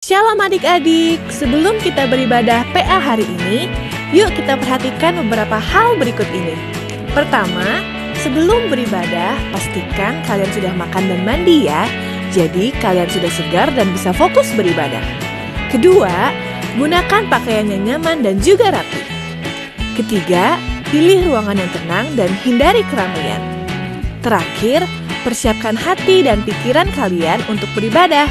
Shalom adik-adik, sebelum kita beribadah PA hari ini, yuk kita perhatikan beberapa hal berikut ini. Pertama, sebelum beribadah, pastikan kalian sudah makan dan mandi ya. Jadi kalian sudah segar dan bisa fokus beribadah. Kedua, gunakan pakaian yang nyaman dan juga rapi. Ketiga, pilih ruangan yang tenang dan hindari keramaian. Terakhir, persiapkan hati dan pikiran kalian untuk beribadah.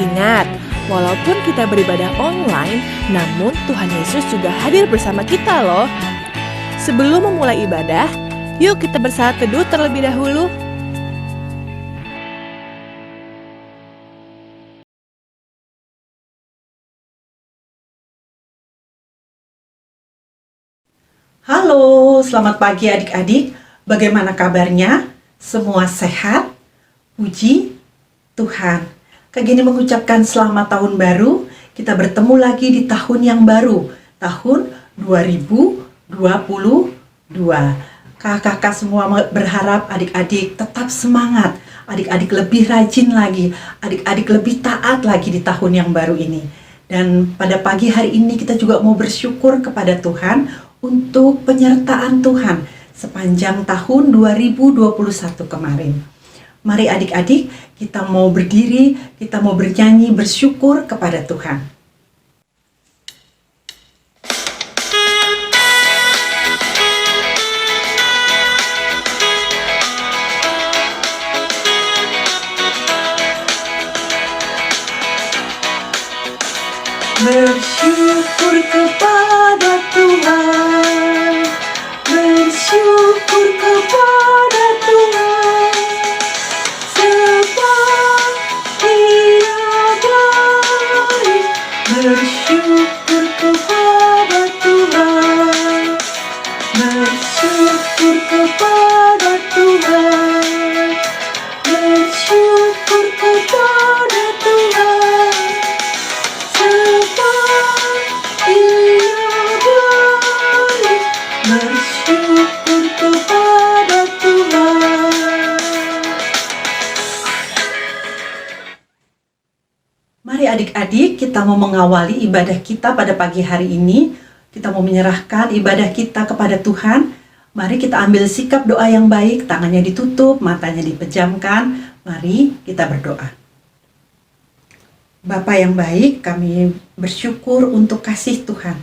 Ingat, walaupun kita beribadah online, namun Tuhan Yesus juga hadir bersama kita loh. Sebelum memulai ibadah, yuk kita bersaat teduh terlebih dahulu. Halo, selamat pagi adik-adik. Bagaimana kabarnya? Semua sehat? Puji Tuhan. Kak Gini mengucapkan selamat tahun baru. Kita bertemu lagi di tahun yang baru, tahun 2022. Kakak-kakak semua berharap adik-adik tetap semangat, adik-adik lebih rajin lagi, adik-adik lebih taat lagi di tahun yang baru ini. Dan pada pagi hari ini kita juga mau bersyukur kepada Tuhan untuk penyertaan Tuhan sepanjang tahun 2021 kemarin. Mari adik-adik, kita mau berdiri, kita mau bernyanyi, bersyukur kepada Tuhan. Bersyukur kepada Tuhan, bersyukur kepada Tuhan, sebab Dia baik. Bersyukur kepada Tuhan, bersyukur kepada Tuhan, bersyukur kepada Tuhan. Mari adik-adik, kita mau mengawali ibadah kita pada pagi hari ini. Kita mau menyerahkan ibadah kita kepada Tuhan. Mari kita ambil sikap doa yang baik, tangannya ditutup, matanya dipejamkan. Mari kita berdoa. Bapa yang baik, kami bersyukur untuk kasih Tuhan.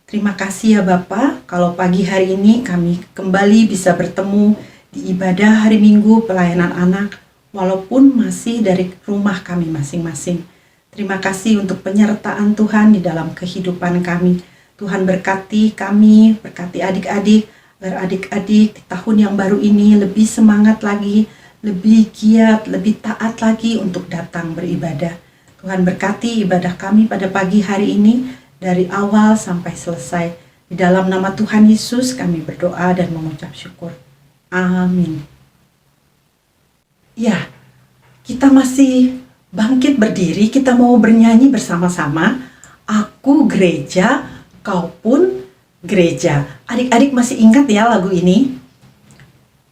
Terima kasih ya Bapa, kalau pagi hari ini kami kembali bisa bertemu di ibadah hari Minggu pelayanan anak, walaupun masih dari rumah kami masing-masing. Terima kasih untuk penyertaan Tuhan di dalam kehidupan kami. Tuhan berkati kami, berkati adik-adik, agar adik-adik di tahun yang baru ini lebih semangat lagi, lebih giat, lebih taat lagi untuk datang beribadah. Tuhan berkati ibadah kami pada pagi hari ini dari awal sampai selesai. Di dalam nama Tuhan Yesus kami berdoa dan mengucap syukur. Amin. Ya, kita masih bangkit berdiri, kita mau bernyanyi bersama-sama. Aku gereja, kau pun gereja. Adik-adik masih ingat ya lagu ini?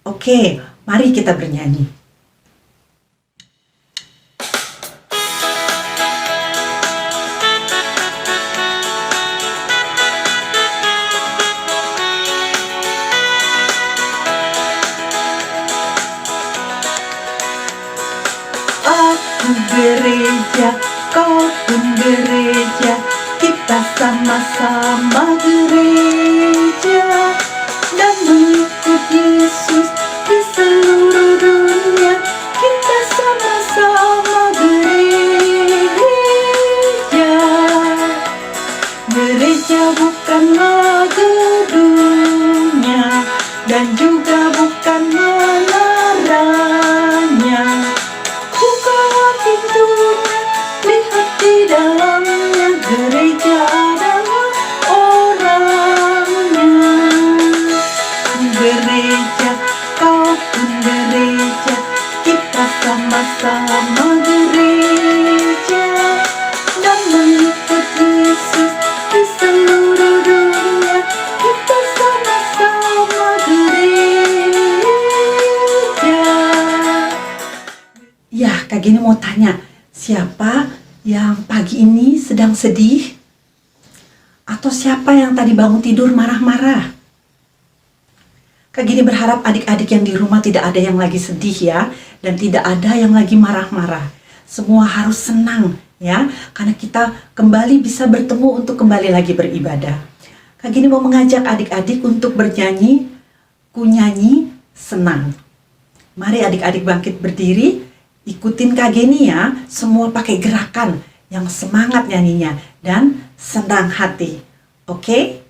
Oke, mari kita bernyanyi. Aku gereja, kau pun gereja, kita sama-sama gereja dan mengikut Yesus di seluruh dunia. Kita sama-sama gereja. Gereja bukanlah gedungnya dan juga bukan menaranya. Pintunya, lihat di dalamnya, gereja adalah orangnya. Gereja, kau pun gereja, kita sama-sama gereja dan mengikut Yesus di seluruh dunia. Kita sama-sama gereja. Ya, Kak Gini mau tanya, siapa yang pagi ini sedang sedih? Atau siapa yang tadi bangun tidur marah-marah? Kak Gini berharap adik-adik yang di rumah tidak ada yang lagi sedih ya, dan tidak ada yang lagi marah-marah. Semua harus senang ya, karena kita kembali bisa bertemu untuk kembali lagi beribadah. Kak Gini mau mengajak adik-adik untuk bernyanyi, ku nyanyi senang. Mari adik-adik bangkit berdiri, ikutin Kak Gini ya, semua pakai gerakan yang semangat nyanyinya dan senang hati. Oke?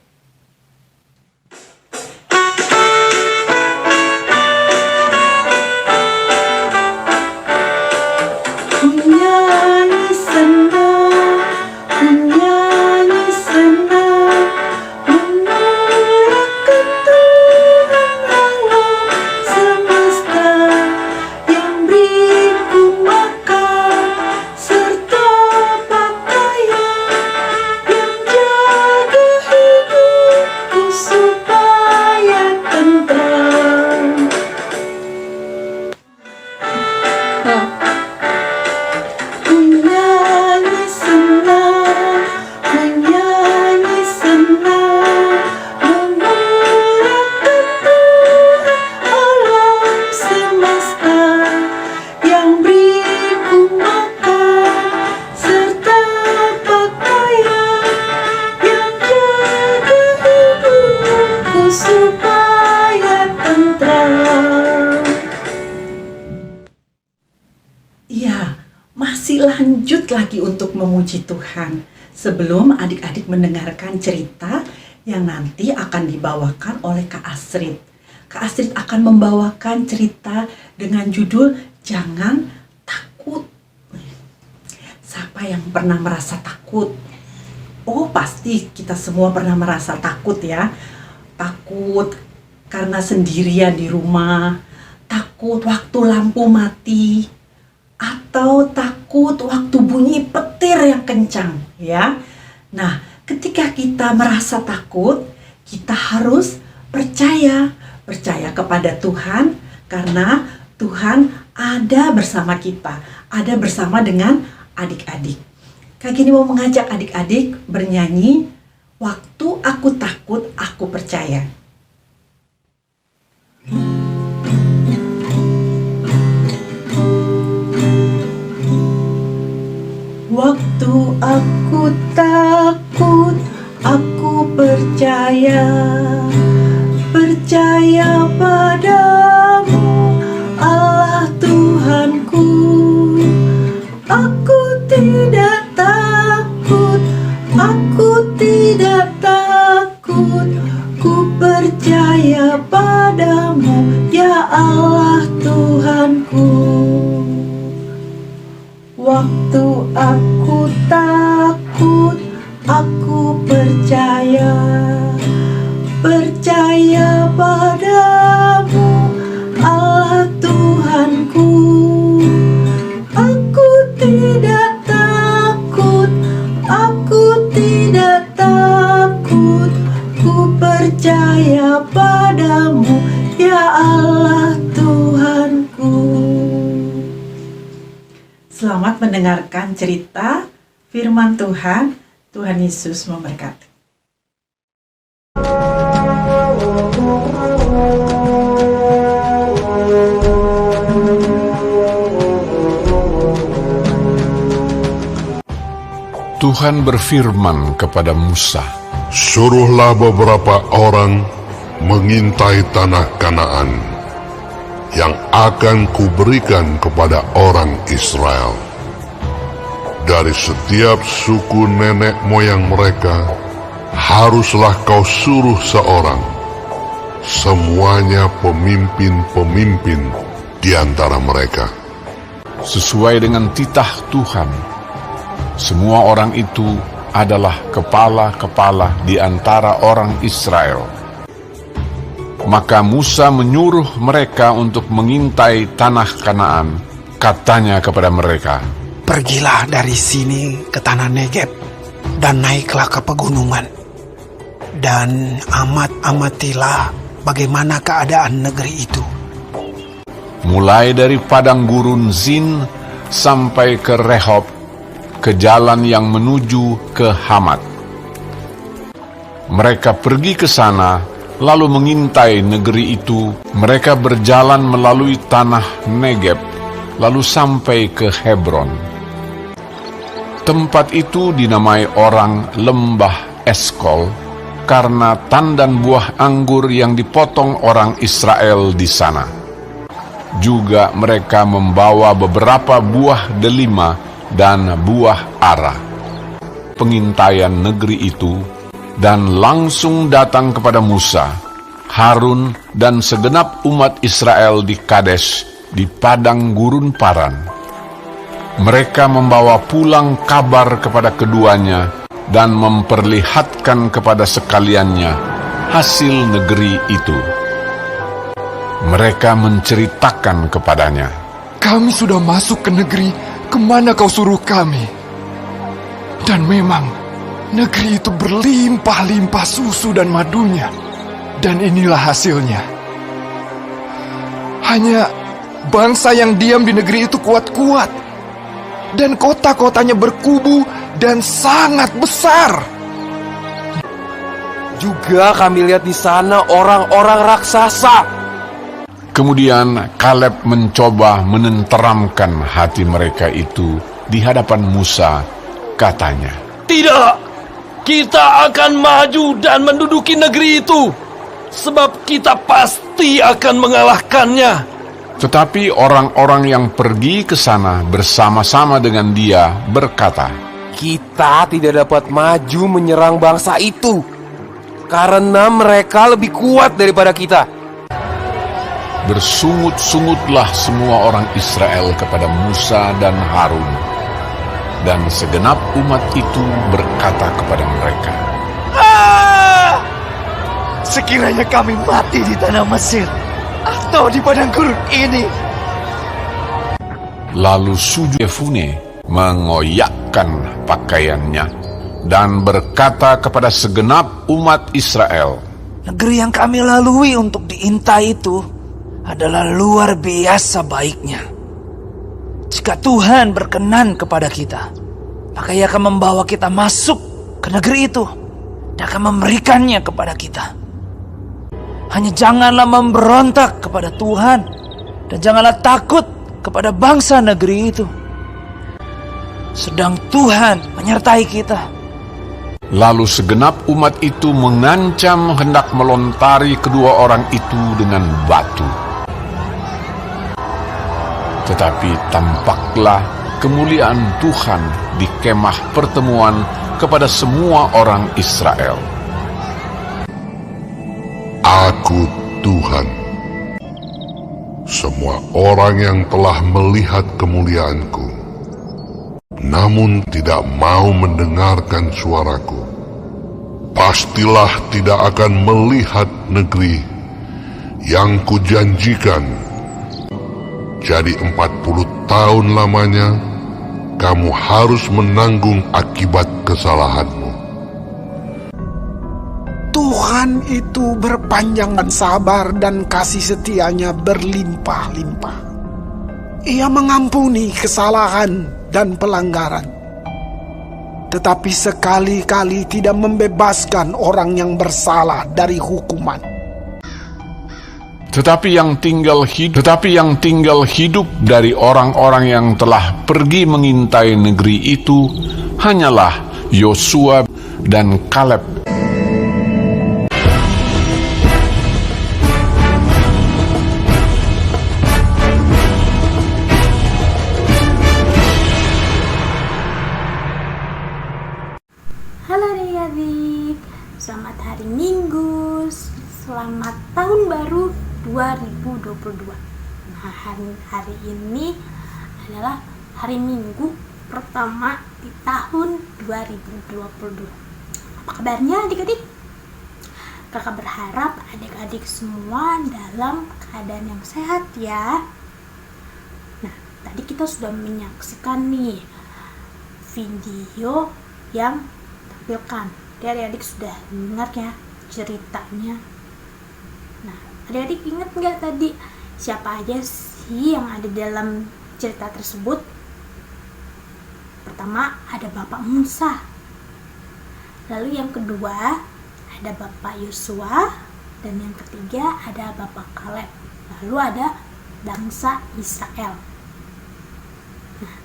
Iya, masih lanjut lagi untuk memuji Tuhan. Sebelum adik-adik mendengarkan cerita yang nanti akan dibawakan oleh Kak Astrid. Kak Astrid akan membawakan cerita dengan judul Jangan Takut. Siapa yang pernah merasa takut? Oh, pasti kita semua pernah merasa takut ya. Takut karena sendirian di rumah, takut waktu lampu mati, atau takut waktu bunyi petir yang kencang ya. Nah, ketika kita merasa takut, kita harus percaya kepada Tuhan, karena Tuhan ada bersama kita, ada bersama dengan adik-adik. Kak Gini mau mengajak adik-adik bernyanyi, waktu aku takut, aku percaya. Waktu aku takut, aku percaya padamu, Allah Tuhanku. Aku tidak takut, ku percaya padamu, ya Allah Tuhanku. Waktu aku takut, aku percaya padamu, Allah Tuhanku. Aku tidak takut, ku percaya padamu, ya Allah Tuhanku. Selamat mendengarkan cerita firman Tuhan. Tuhan Yesus memberkati. Tuhan berfirman kepada Musa, "Suruhlah beberapa orang mengintai tanah Kanaan yang akan kuberikan kepada orang Israel. Dari setiap suku nenek moyang mereka, haruslah kau suruh seorang, semuanya pemimpin-pemimpin di antara mereka." sesuai dengan titah Tuhan. Semua orang itu adalah kepala-kepala di antara orang Israel. Maka Musa menyuruh mereka untuk mengintai tanah Kanaan. Katanya kepada mereka, "Pergilah dari sini ke tanah Negeb dan naiklah ke pegunungan, dan amatilah bagaimana keadaan negeri itu. mulai dari padang gurun Zin sampai ke Rehob, ke jalan yang menuju ke Hamat. Mereka pergi ke sana, lalu mengintai negeri itu. Mereka berjalan melalui tanah Negeb, lalu sampai ke Hebron. Tempat itu dinamai orang Lembah Eskol, karena tandan buah anggur yang dipotong orang Israel di sana. Juga mereka membawa beberapa buah delima dan buah ara. Pengintaian negeri itu, dan langsung datang kepada Musa, Harun, dan segenap umat Israel di Kades, di padang gurun Paran. Mereka membawa pulang kabar kepada keduanya dan memperlihatkan kepada sekaliannya hasil negeri itu. Mereka menceritakan kepadanya, "Kami sudah masuk ke negeri kemana kau suruh kami. Dan memang negeri itu berlimpah-limpah susu dan madunya. Dan inilah hasilnya. Hanya bangsa yang diam di negeri itu kuat-kuat. Dan kota-kotanya berkubu dan sangat besar. Juga kami lihat di sana orang-orang raksasa." Kemudian Kaleb mencoba menenteramkan hati mereka itu di hadapan Musa, katanya, "Tidak, kita akan maju dan menduduki negeri itu, sebab kita pasti akan mengalahkannya." Tetapi orang-orang yang pergi ke sana bersama-sama dengan dia berkata, "Kita tidak dapat maju menyerang bangsa itu, karena mereka lebih kuat daripada kita." Bersungut-sungutlah semua orang Israel kepada Musa dan Harun, dan segenap umat itu berkata kepada mereka, Sekiranya kami mati di tanah Mesir atau di padang gurun ini. Lalu sujud Yefune mengoyakkan pakaiannya dan berkata kepada segenap umat Israel, Negeri yang kami lalui untuk diintai itu adalah luar biasa baiknya. Jika Tuhan berkenan kepada kita, maka Ia akan membawa kita masuk ke negeri itu dan akan memberikannya kepada kita. Hanya janganlah memberontak kepada Tuhan dan janganlah takut kepada bangsa negeri itu. Sedang Tuhan menyertai kita. Lalu segenap umat itu mengancam hendak melontari kedua orang itu dengan batu. Tetapi tampaklah kemuliaan Tuhan di kemah pertemuan kepada semua orang Israel. Aku Tuhan. Semua orang yang telah melihat kemuliaanku, namun tidak mau mendengarkan suaraku, pastilah tidak akan melihat negeri yang kujanjikan. Jadi 40 tahun lamanya, kamu harus menanggung akibat kesalahanmu. Tuhan itu berpanjang dan sabar dan kasih setianya berlimpah-limpah. Ia mengampuni kesalahan dan pelanggaran, tetapi sekali-kali tidak membebaskan orang yang bersalah dari hukuman. Tetapi yang tinggal hidup dari orang-orang yang telah pergi mengintai negeri itu hanyalah Yosua dan Kaleb. Halo adik-adik, selamat hari Minggu, selamat tahun baru 2022. Nah, hari ini adalah hari Minggu pertama di tahun 2022. Apa kabarnya adik-adik? Kakak berharap adik-adik semua dalam keadaan yang sehat ya. Nah, tadi kita sudah menyaksikan nih video yang tampilkan. Adik-adik sudah dengar ya ceritanya. Nah, adik-adik ingat nggak tadi siapa aja sih yang ada dalam cerita tersebut? pertama ada Bapak Musa, lalu yang kedua ada Bapak Yosua, dan yang ketiga ada Bapak Kaleb, lalu ada bangsa Israel. Nah,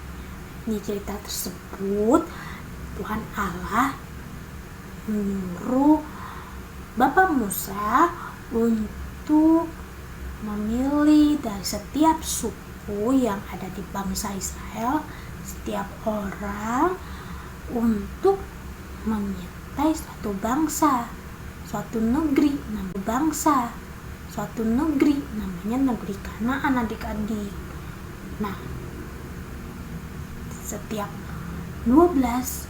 ini cerita tersebut Tuhan Allah menyuruh Bapak Musa untuk memilih dari setiap suku yang ada di bangsa Israel, setiap orang untuk mengintai suatu bangsa, suatu negeri, namanya bangsa, suatu negeri, namanya negeri Kanaan, adik-adik. Nah, setiap 12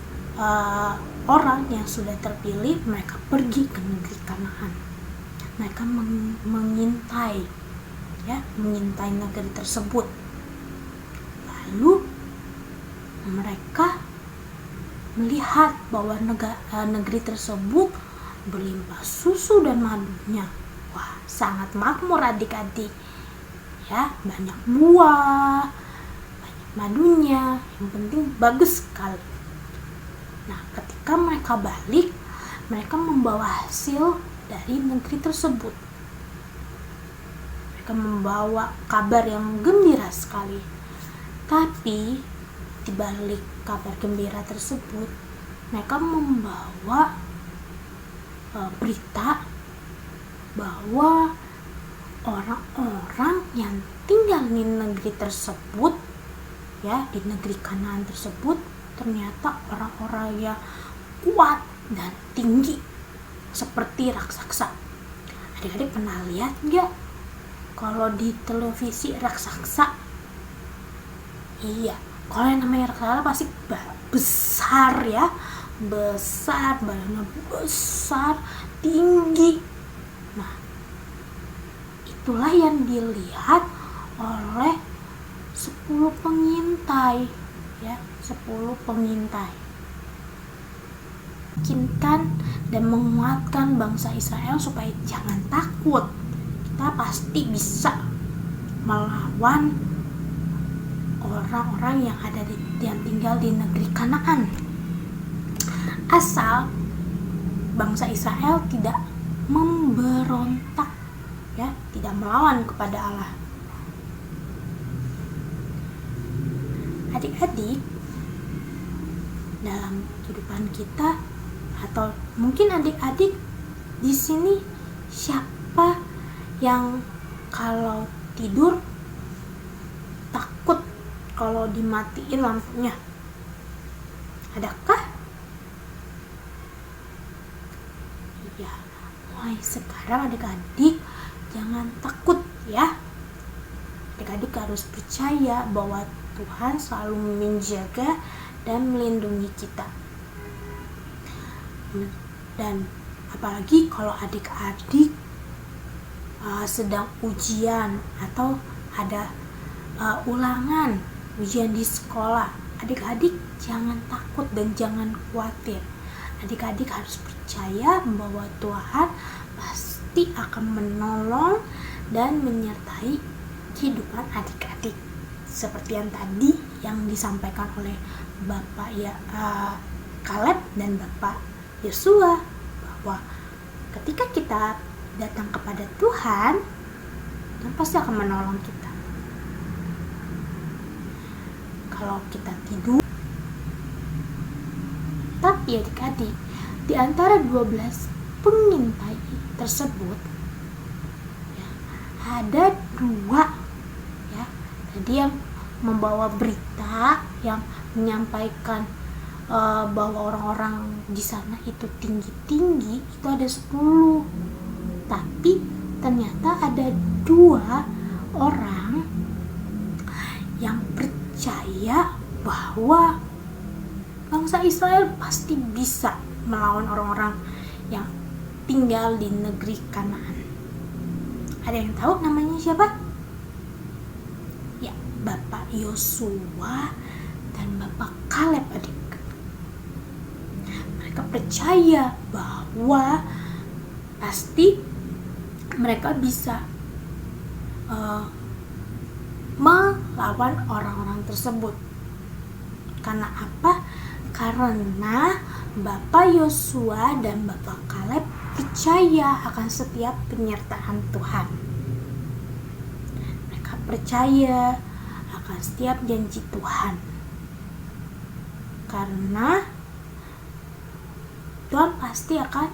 orang yang sudah terpilih, mereka pergi ke negeri Kanaan. Mereka mengintai, ya, mengintai negeri tersebut. Lalu mereka melihat bahwa negeri tersebut berlimpah susu dan madunya. Wah, sangat makmur adik-adik. Ya, banyak buah, banyak madunya, yang penting bagus sekali. Nah, ketika mereka balik, mereka membawa hasil dari negeri tersebut. Mereka membawa kabar yang gembira sekali. Tapi di balik kabar gembira tersebut, mereka membawa berita bahwa orang-orang yang tinggal di negeri tersebut, ya, di negeri Kanaan tersebut, ternyata orang-orang yang kuat dan tinggi seperti raksasa. Adik-adik pernah lihat nggak kalau di televisi raksasa? Iya, kalau yang namanya raksasa pasti besar, ya, besar, badannya besar, tinggi. Nah, itulah yang dilihat oleh 10 pengintai, ya, 10 pengintai. Yakinkan dan menguatkan bangsa Israel supaya jangan takut. Kita pasti bisa melawan orang-orang yang yang tinggal di negeri Kanaan. Asal bangsa Israel tidak memberontak, ya, tidak melawan kepada Allah. Adik-adik, dalam kehidupan kita, atau mungkin adik-adik di sini, siapa yang kalau tidur takut kalau dimatiin lampunya? Adakah? Iya, mulai sekarang adik-adik jangan takut, ya. Adik-adik harus percaya bahwa Tuhan selalu menjaga dan melindungi kita. Dan apalagi kalau adik-adik sedang ujian atau ada ulangan ujian di sekolah, adik-adik jangan takut dan jangan khawatir. Adik-adik harus percaya bahwa Tuhan pasti akan menolong dan menyertai kehidupan adik-adik. Seperti yang tadi yang disampaikan oleh Bapak Kaleb dan Bapak Yosua, bahwa ketika kita datang kepada Tuhan, Tuhan pasti akan menolong kita. Kalau kita tidur, tapi adik-adik, di antara 12 pengintai tersebut, ya, ada 2, ya, tadi yang membawa berita yang menyampaikan bahwa orang-orang di sana itu tinggi-tinggi, itu ada 10. Tapi ternyata ada 2 orang yang percaya bahwa bangsa Israel pasti bisa melawan orang-orang yang tinggal di negeri Kanaan. Ada yang tahu namanya siapa? Ya, Bapak Yosua dan Bapak Kaleb, adik. Mereka percaya bahwa pasti mereka bisa melawan orang-orang tersebut. Karena apa? Karena Bapak Yosua dan Bapak Kaleb percaya akan setiap penyertaan Tuhan. Mereka percaya akan setiap janji Tuhan. Karena Tuhan pasti akan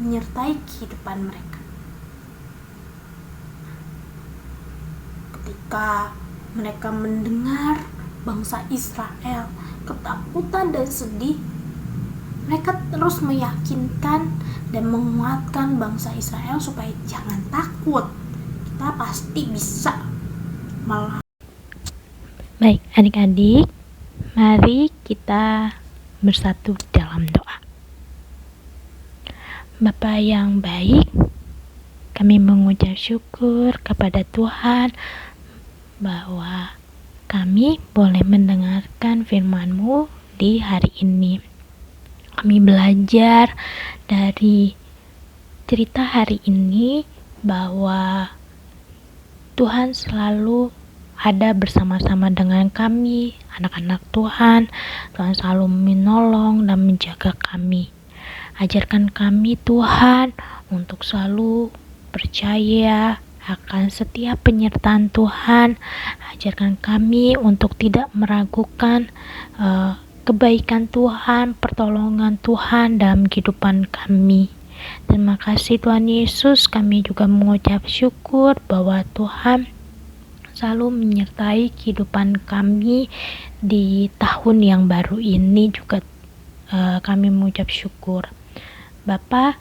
menyertai kehidupan mereka. Ketika mereka mendengar bangsa Israel ketakutan dan sedih, mereka terus meyakinkan dan menguatkan bangsa Israel supaya jangan takut. Kita pasti bisa melawan. Baik, adik-adik, mari kita bersatu dalam doa. Bapa yang baik, kami mengucap syukur kepada Tuhan bahwa kami boleh mendengarkan firman-Mu di hari ini. Kami belajar dari cerita hari ini bahwa Tuhan selalu ada bersama-sama dengan kami, anak-anak Tuhan. Tuhan selalu menolong dan menjaga kami. Ajarkan kami Tuhan untuk selalu percaya akan setiap penyertaan Tuhan. Ajarkan kami untuk tidak meragukan kebaikan Tuhan, pertolongan Tuhan dalam kehidupan kami. Terima kasih Tuhan Yesus. Kami juga mengucap syukur bahwa Tuhan selalu menyertai kehidupan kami di tahun yang baru ini juga. Kami mengucap syukur. Bapa,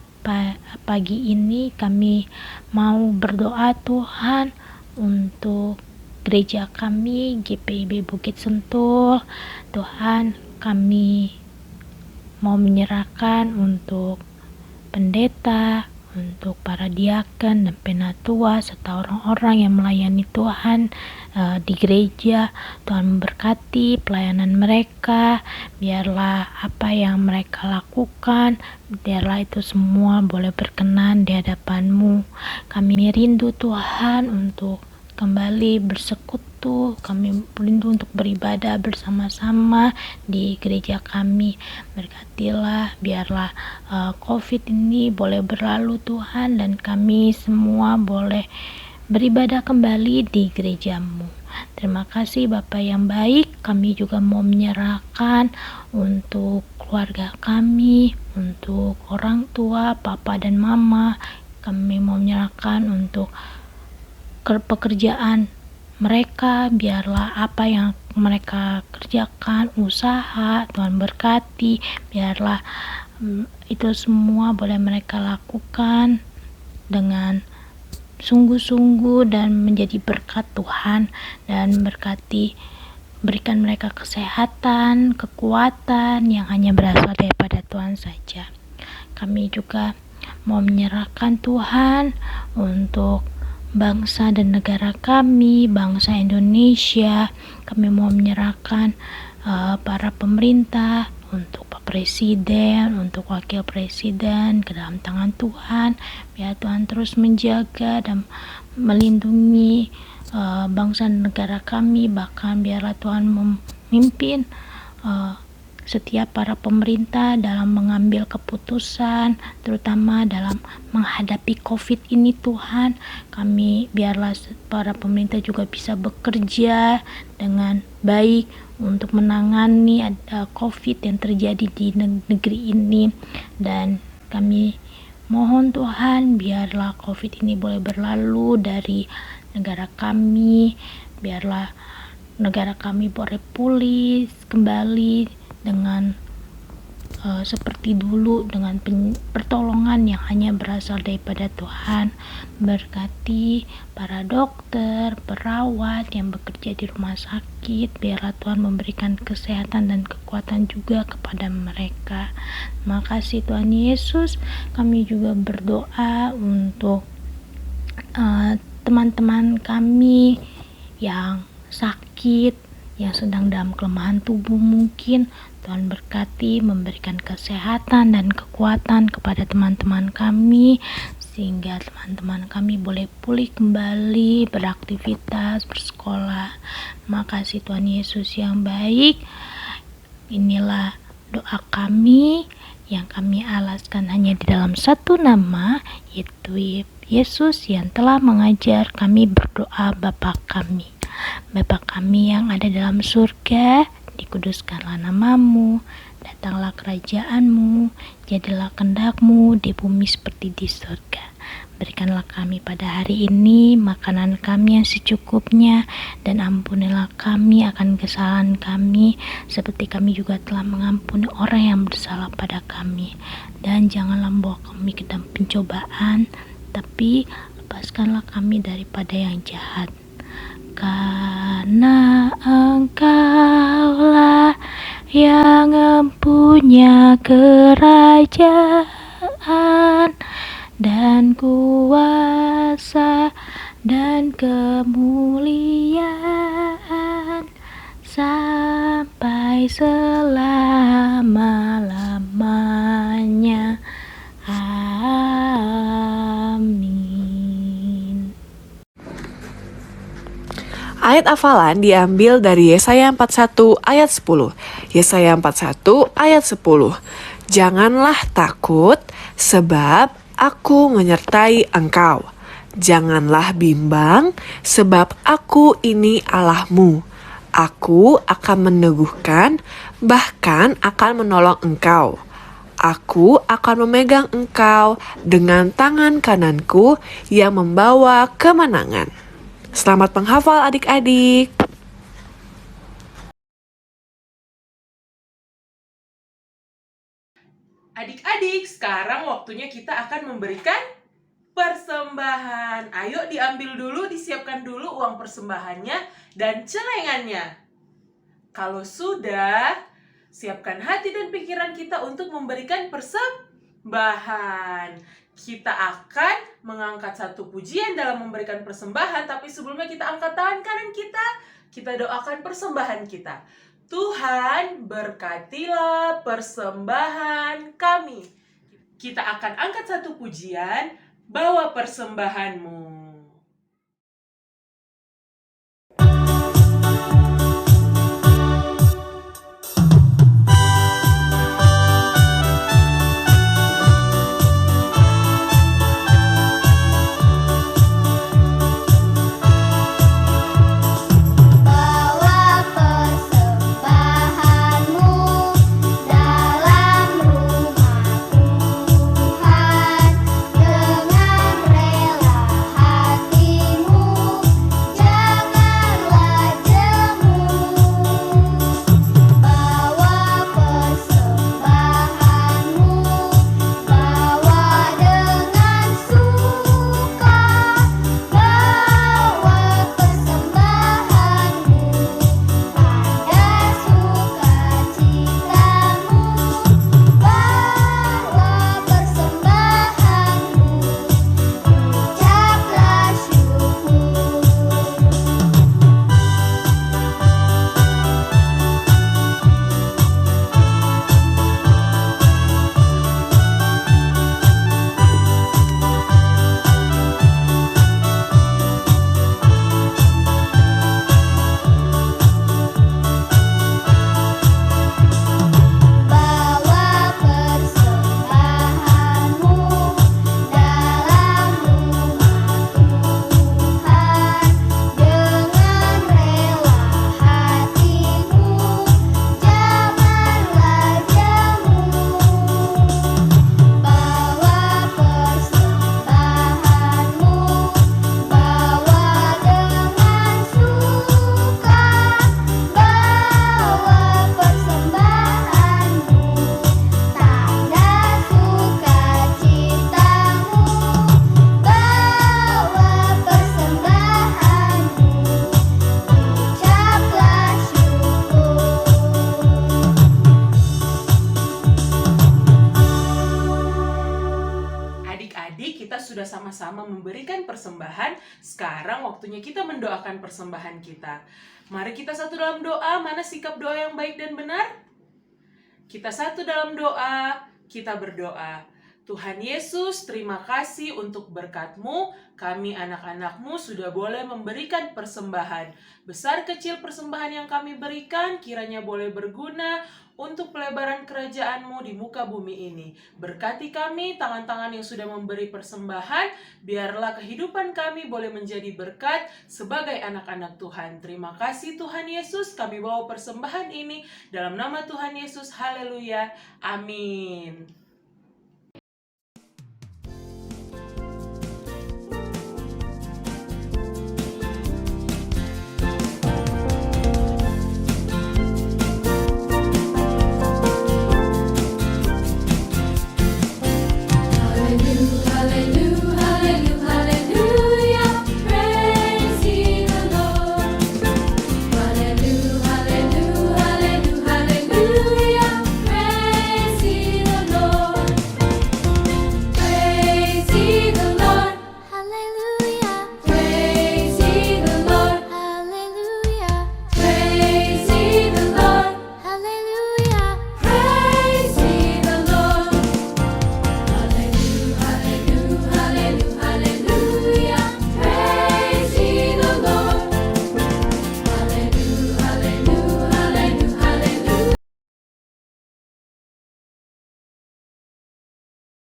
pagi ini kami mau berdoa Tuhan untuk gereja kami GPIB Bukit Sentul. Tuhan, kami mau menyerahkan untuk pendeta, untuk para diaken dan penatua serta orang-orang yang melayani Tuhan di gereja. Tuhan memberkati pelayanan mereka, biarlah apa yang mereka lakukan, biarlah itu semua boleh berkenan di hadapan-Mu. Kami rindu Tuhan untuk kembali bersekutu, kami rindu untuk beribadah bersama-sama di gereja kami. Berkatilah, biarlah COVID ini boleh berlalu Tuhan, dan kami semua boleh beribadah kembali di gereja-Mu. Terima kasih Bapa yang baik. Kami juga mau menyerahkan untuk keluarga kami, untuk orang tua, papa dan mama. Kami mau menyerahkan untuk pekerjaan mereka, biarlah apa yang mereka kerjakan, usaha, Tuhan berkati, biarlah itu semua boleh mereka lakukan dengan sungguh-sungguh dan menjadi berkat Tuhan, dan berkati, berikan mereka kesehatan, kekuatan yang hanya berasal daripada Tuhan saja. Kami juga mau menyerahkan Tuhan untuk bangsa dan negara kami, bangsa Indonesia. Kami mau menyerahkan para pemerintah, untuk Pak Presiden, untuk Wakil Presiden ke dalam tangan Tuhan. Biar Tuhan terus menjaga dan melindungi bangsa dan negara kami. Bahkan biarlah Tuhan memimpin setiap para pemerintah dalam mengambil keputusan, terutama dalam menghadapi COVID ini Tuhan. Kami biarlah para pemerintah juga bisa bekerja dengan baik untuk menangani COVID yang terjadi di negeri ini. Dan kami mohon Tuhan, biarlah COVID ini boleh berlalu dari negara kami, biarlah negara kami boleh pulih kembali dengan seperti dulu, dengan pertolongan yang hanya berasal daripada Tuhan. Berkati para dokter, perawat yang bekerja di rumah sakit, biarlah Tuhan memberikan kesehatan dan kekuatan juga kepada mereka. Terima kasih Tuhan Yesus. Kami juga berdoa untuk teman-teman kami yang sakit, yang sedang dalam kelemahan tubuh mungkin. Tuhan berkati, memberikan kesehatan dan kekuatan kepada teman-teman kami, sehingga teman-teman kami boleh pulih kembali, beraktivitas, bersekolah. Terima kasih Tuhan Yesus yang baik. Inilah doa kami yang kami alaskan hanya di dalam satu nama, yaitu Yesus yang telah mengajar kami berdoa Bapa kami. Bapa kami yang ada dalam surga, dikuduskanlah namamu, datanglah kerajaanmu, jadilah kehendakmu di bumi seperti di surga. Berikanlah kami pada hari ini makanan kami yang secukupnya, dan ampunilah kami akan kesalahan kami, seperti kami juga telah mengampuni orang yang bersalah pada kami. Dan janganlah membawa kami ke dalam pencobaan, tapi lepaskanlah kami daripada yang jahat. Karena Engkaulah yang mempunyai kerajaan dan kuasa dan kemuliaan sampai selama-lamanya. Amin. Ayat hafalan diambil dari Yesaya 41 ayat 10. Yesaya 41 ayat 10. Janganlah takut, sebab Aku menyertai engkau. Janganlah bimbang, sebab Aku ini Allahmu. Aku akan meneguhkan, bahkan akan menolong engkau. Aku akan memegang engkau dengan tangan kananku yang membawa kemenangan. Selamat menghafal adik-adik. Adik-adik, sekarang waktunya kita akan memberikan persembahan. Ayo diambil dulu, disiapkan dulu uang persembahannya dan celengannya. Kalau sudah, siapkan hati dan pikiran kita untuk memberikan persembahan. Kita akan mengangkat satu pujian dalam memberikan persembahan, tapi sebelumnya kita angkat tangan kanan kita doakan persembahan kita. Tuhan, berkatilah persembahan kami. Kita akan angkat satu pujian, bawa persembahanmu. Sudah sama-sama memberikan persembahan, sekarang waktunya kita mendoakan persembahan kita. Mari kita satu dalam doa. Mana sikap doa yang baik dan benar? Kita satu dalam doa, kita berdoa. Tuhan Yesus, terima kasih untuk berkat-Mu. Kami anak-anak-Mu sudah boleh memberikan persembahan. Besar kecil persembahan yang kami berikan kiranya boleh berguna untuk pelebaran kerajaan-Mu di muka bumi ini. Berkati kami, tangan-tangan yang sudah memberi persembahan, biarlah kehidupan kami boleh menjadi berkat sebagai anak-anak Tuhan. Terima kasih Tuhan Yesus, kami bawa persembahan ini dalam nama Tuhan Yesus. Haleluya. Amin.